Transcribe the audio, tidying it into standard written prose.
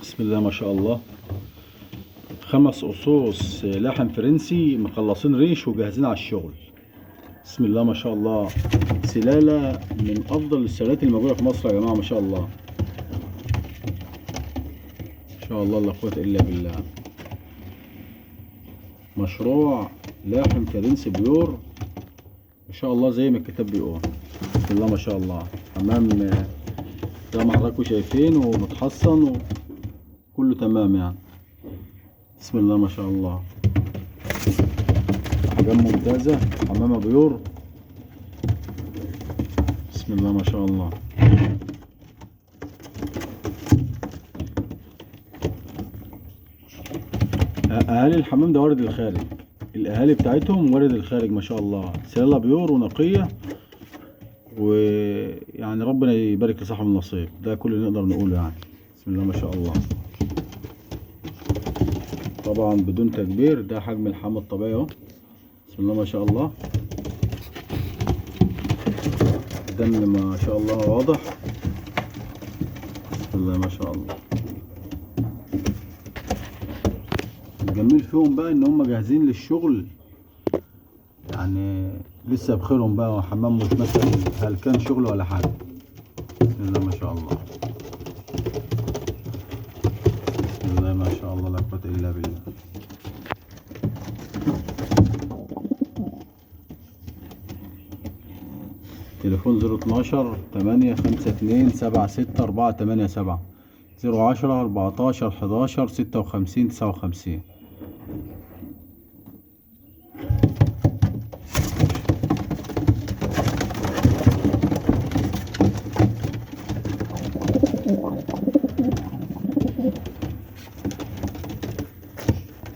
بسم الله ما شاء الله. 5 قصوص لحم فرنسي مخلصين ريش وجاهزين على الشغل. بسم الله ما شاء الله. سلالة من أفضل السلالات الموجودة في مصر يا جماعة، ما شاء الله ما شاء الله، لا قوة إلا بالله. مشروع لحم فرنسي بيور ما شاء الله زي ما الكتاب بيقول. بسم الله ما شاء الله. حمام زي ما حضراتكم شايفين ومتحصن وكله تمام يعني. بسم الله ما شاء الله. أحجام ممتازة، حمامة بيور. بسم الله ما شاء الله. أهالي الحمام ده وارد الخارج، الأهالي بتاعتهم وارد الخارج ما شاء الله. سلالة بيور ونقية، ويعني ربنا يبارك لصاحب النصيب، ده كل اللي نقدر نقوله يعني. بسم الله ما شاء الله. طبعا بدون تكبير، ده حجم الحمام الطبيعي اهو. بسم الله ما شاء الله. الدم ما شاء الله واضح. بسم الله ما شاء الله. الجميل فيهم بقى ان هم جاهزين للشغل، يعني لسه بخيرهم بقى، وحمام مش مثلا هلكان شغل ولا حاجه. بسم الله ما شاء الله. بسم الله ما شاء الله، لا قوة الا بالله. تليفون 012 852 76 487 010 14 11 56 59.